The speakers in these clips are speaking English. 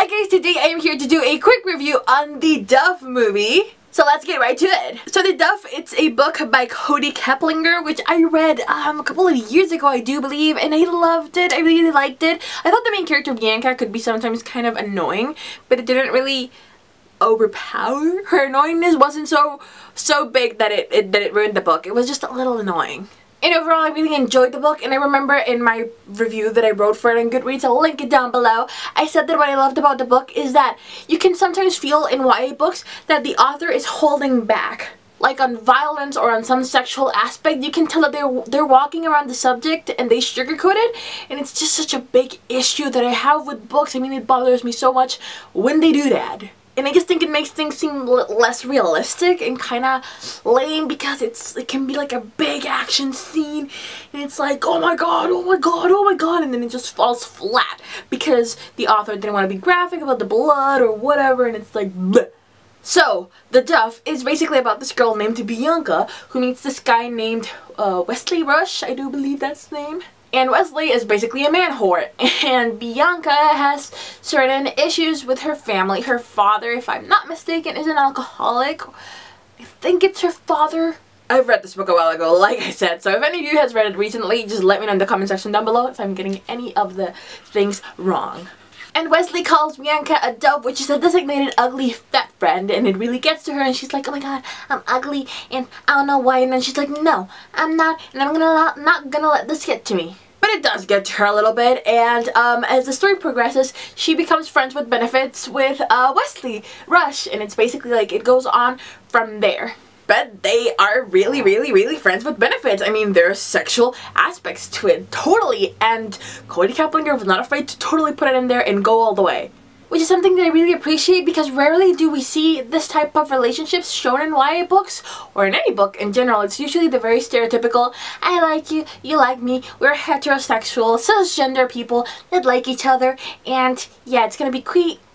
Hi guys, today I am here to do a quick review on the Duff movie. So let's get right to it. So the Duff, it's a book by Kody Keplinger, which I read a couple of years ago, I do believe, and I loved it. I really liked it. I thought the main character, Bianca, could be sometimes kind of annoying, but it didn't really overpower. Her annoyingness wasn't so big that it ruined the book. It was just a little annoying. And overall, I really enjoyed the book, and I remember in my review that I wrote for it on Goodreads, I'll link it down below, I said that what I loved about the book is that you can sometimes feel in YA books that the author is holding back. Like on violence or on some sexual aspect, you can tell that they're walking around the subject and they sugarcoat it, and it's just such a big issue that I have with books. I mean, it bothers me so much when they do that. And I just think it makes things seem less realistic and kind of lame, because it can be like a big action scene and it's like, oh my god, oh my god, oh my god, and then it just falls flat because the author didn't want to be graphic about the blood or whatever, and it's like bleh. So, The Duff is basically about this girl named Bianca who meets this guy named Wesley Rush, I do believe that's his name. And Wesley is basically a man whore, and Bianca has certain issues with her family. Her father, if I'm not mistaken, is an alcoholic. I think it's her father. I've read this book a while ago, like I said, so if any of you has read it recently, just let me know in the comment section down below if I'm getting any of the things wrong. And Wesley calls Bianca a dove, which is a designated ugly fat friend, and it really gets to her, and she's like, oh my god, I'm ugly, and I don't know why, and then she's like, no, I'm not, and I'm not gonna let this get to me. But it does get to her a little bit, and as the story progresses, she becomes friends with benefits with Wesley Rush, and it's basically like it goes on from there. But they are really friends with benefits. I mean, there are sexual aspects to it, totally, and Kody Keplinger was not afraid to totally put it in there and go all the way. Which is something that I really appreciate, because rarely do we see this type of relationships shown in YA books, or in any book in general. It's usually the very stereotypical, I like you, you like me, we're heterosexual, cisgender people that like each other, and yeah, it's gonna be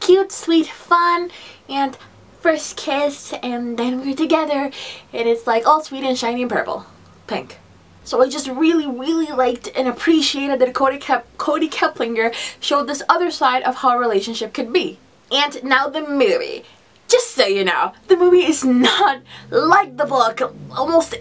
cute, sweet, fun, and first kiss, and then we're together, and it's like all sweet and shiny and purple. Pink. So I just really liked and appreciated that Kody Keplinger showed this other side of how a relationship could be. And now the movie. Just so you know, the movie is not like the book, almost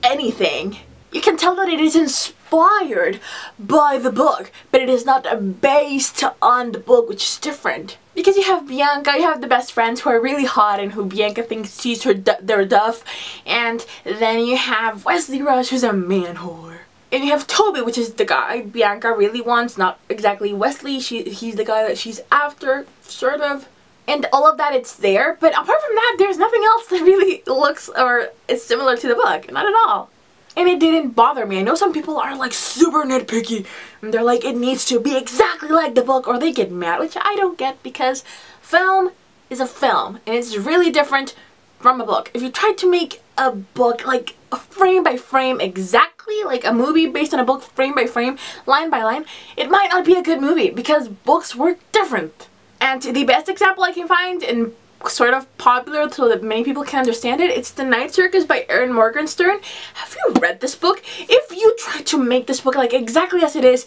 anything. You can tell that it is inspired by the book, but it is not based on the book, which is different. Because you have Bianca, you have the best friends who are really hot and who Bianca thinks she's their Duff, and then you have Wesley Rush, who's a man whore. And you have Toby, which is the guy Bianca really wants, not exactly Wesley, he's the guy that she's after, sort of. And all of that, it's there, but apart from that, there's nothing else that really looks or is similar to the book, not at all. And it didn't bother me. I know some people are like super nitpicky and they're like, it needs to be exactly like the book, or they get mad, which I don't get, because film is a film and it's really different from a book. If you try to make a book like frame by frame exactly like a movie based on a book, frame by frame, line by line, it might not be a good movie, because books work different. And the best example I can find, and sort of popular so that many people can understand it, it's The Night Circus by Erin Morgenstern. Have you read this book? If you try to make this book like exactly as it is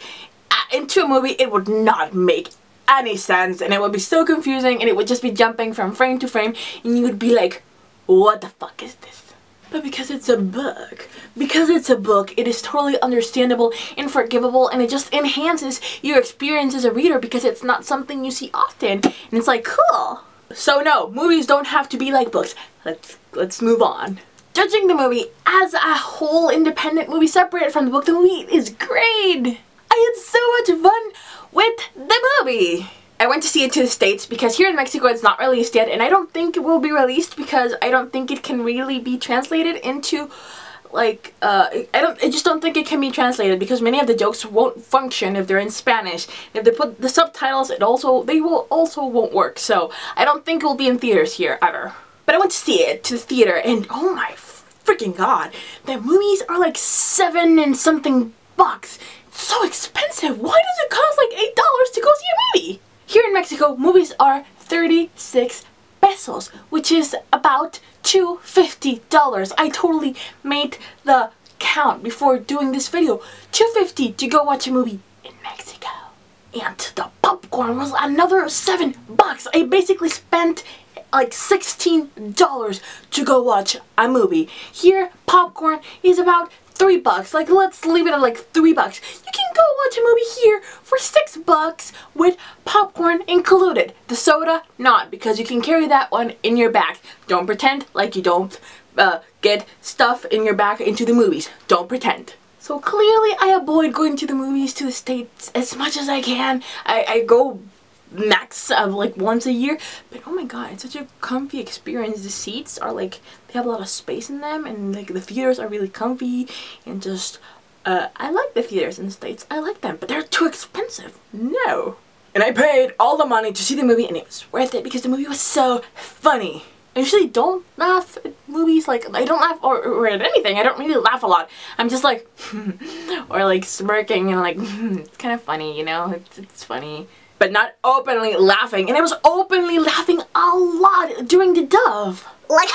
into a movie, it would not make any sense, and it would be so confusing, and it would just be jumping from frame to frame, and you would be like, what the fuck is this? But because it's a book, it is totally understandable and forgivable, and it just enhances your experience as a reader, because it's not something you see often, and it's like, cool. So no, movies don't have to be like books. Let's move on. Judging the movie as a whole independent movie separated from the book, the movie is great. I had so much fun with the movie. I went to see it to the States because here in Mexico it's not released yet, and I don't think it will be released because I don't think it can really be translated into like, I just don't think it can be translated, because many of the jokes won't function if they're in Spanish. If they put the subtitles, they also won't work. So I don't think it will be in theaters here ever. But I went to see it to the theater, and oh my freaking god, the movies are like $7 and something bucks. It's so expensive. Why does it cost like $8 to go see a movie? Here in Mexico, movies are 36 pesos, which is about $250. I totally made the count before doing this video. $250 to go watch a movie in Mexico. And the popcorn was another $7. I basically spent like $16 to go watch a movie. Here, popcorn is about $3. Like, let's leave it at like $3. You can go watch a movie here for $6 with popcorn included. The soda, not, because you can carry that one in your bag. Don't pretend like you don't get stuff in your bag into the movies. Don't pretend. So clearly I avoid going to the movies to the States as much as I can. I go max of like once a year, but oh my god, it's such a comfy experience. The seats are like, they have a lot of space in them, and like the theaters are really comfy, and just I like the theaters in the States. I like them, but they're too expensive. No. And I paid all the money to see the movie, and it was worth it because the movie was so funny. I usually don't laugh at movies, like, I don't laugh or at anything. I don't really laugh a lot. I'm just like or like smirking and like it's kind of funny, you know, it's funny. But not openly laughing. And I was openly laughing a lot during the Duff. Like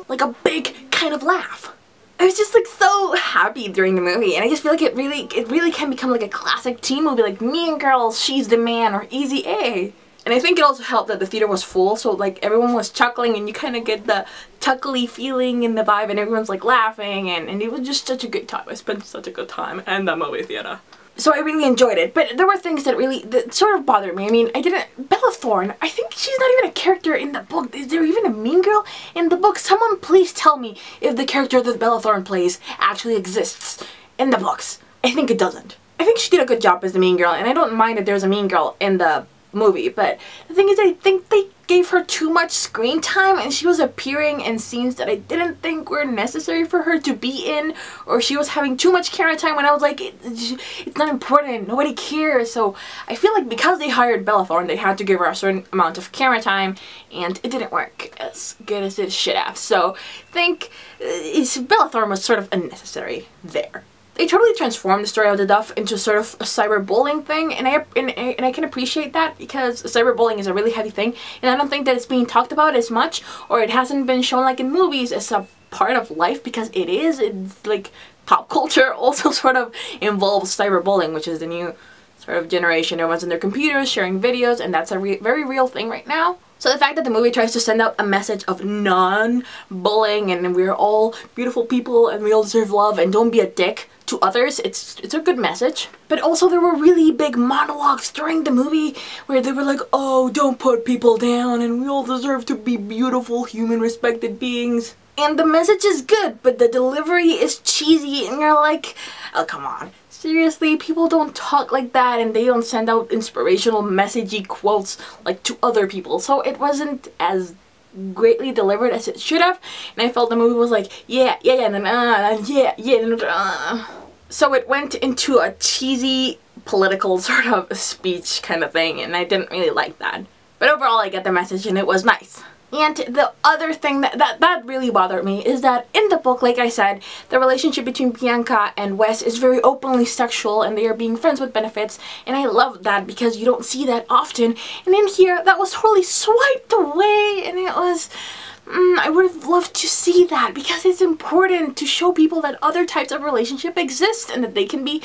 like a big kind of laugh. I was just like so happy during the movie, and I just feel like it really can become like a classic teen movie, like Mean Girls, She's the Man, or Easy A. And I think it also helped that the theater was full, so like everyone was chuckling, and you kind of get the chuckly feeling and the vibe, and everyone's like laughing, and it was just such a good time. I spent such a good time in the movie theater. So I really enjoyed it, but there were things that sort of bothered me. I mean, Bella Thorne, I think she's not even a character in the book. Is there even a mean girl in the book? Someone please tell me if the character that Bella Thorne plays actually exists in the books. I think it doesn't. I think she did a good job as the mean girl, and I don't mind that there's a mean girl in the movie, but the thing is, I think they gave her too much screen time, and she was appearing in scenes that I didn't think were necessary for her to be in, or she was having too much camera time when I was like, it's not important, nobody cares. So I feel like because they hired Bella Thorne, they had to give her a certain amount of camera time, and it didn't work as good as it should have. So I think Bella Thorne was sort of unnecessary there. They totally transformed the story of the Duff into sort of a cyberbullying thing, and I can appreciate that, because cyberbullying is a really heavy thing, and I don't think that it's being talked about as much, or it hasn't been shown like in movies as a part of life, because it's like pop culture also sort of involves cyberbullying, which is the new sort of generation. Everyone's on their computers sharing videos, and that's a very real thing right now. So the fact that the movie tries to send out a message of non-bullying, and we're all beautiful people and we all deserve love and don't be a dick to others, it's a good message. But also there were really big monologues during the movie where they were like, oh, don't put people down and we all deserve to be beautiful, human, respected beings. And the message is good, but the delivery is cheesy, and you're like, oh, come on. Seriously, people don't talk like that, and they don't send out inspirational messagey quotes like to other people. So it wasn't as greatly delivered as it should have, and I felt the movie was like, yeah, and then So it went into a cheesy political sort of speech kind of thing, and I didn't really like that. But overall, I get the message, and it was nice. And the other thing that really bothered me is that in the book, like I said, the relationship between Bianca and Wes is very openly sexual, and they are being friends with benefits, and I love that because you don't see that often. And in here, that was totally swiped away, and it was... I would have loved to see that, because it's important to show people that other types of relationship exist, and that they can be,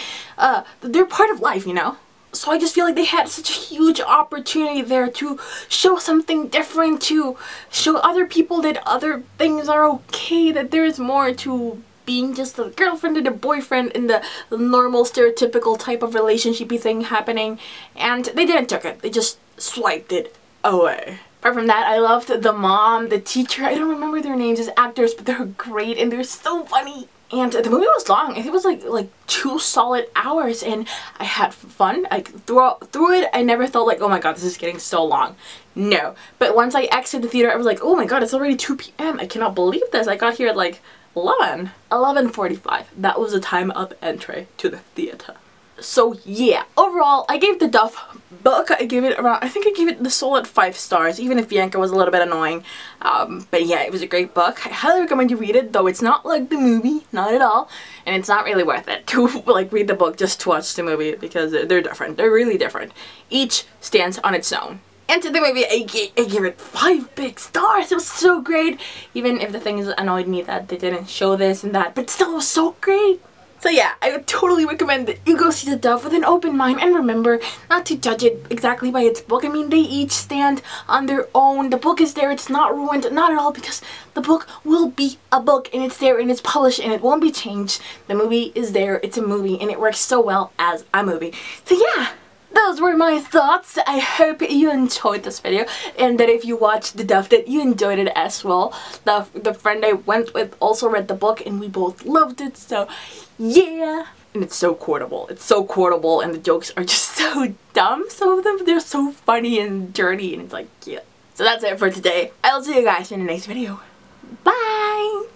they're part of life, you know? So I just feel like they had such a huge opportunity there to show something different, to show other people that other things are okay, that there's more to being just a girlfriend and a boyfriend in the normal stereotypical type of relationshipy thing happening, and they didn't took it. They just swiped it away. Apart from that, I loved the mom, the teacher, I don't remember their names as actors, but they're great and they're so funny. And the movie was long. I think it was like 2 solid hours, and I had fun. Like through it, I never felt like, oh my god, this is getting so long. No. But once I exited the theater, I was like, oh my god, it's already 2 p.m. I cannot believe this. I got here at like 11:45. That was the time of entry to the theater. So yeah, overall, I gave the Duff book, I think I gave it the solid 5 stars, even if Bianca was a little bit annoying. But yeah, it was a great book. I highly recommend you read it, though it's not like the movie, not at all. And it's not really worth it to like read the book just to watch the movie, because they're different. They're really different. Each stands on its own. And to the movie, I gave it 5 big stars. It was so great. Even if the things annoyed me that they didn't show this and that, but still it was so great. So yeah, I would totally recommend that you go see the Duff with an open mind, and remember not to judge it exactly by its book. I mean, they each stand on their own. The book is there, it's not ruined, not at all, because the book will be a book, and it's there, and it's published, and it won't be changed. The movie is there, it's a movie, and it works so well as a movie. So yeah, those were my thoughts. I hope you enjoyed this video, and that if you watched the Duff that you enjoyed it as well. The friend I went with also read the book, and we both loved it, so yeah. And it's so quotable. It's so quotable, and the jokes are just so dumb. Some of them, they're so funny and dirty, and it's like, yeah. So that's it for today. I'll see you guys in the next video. Bye!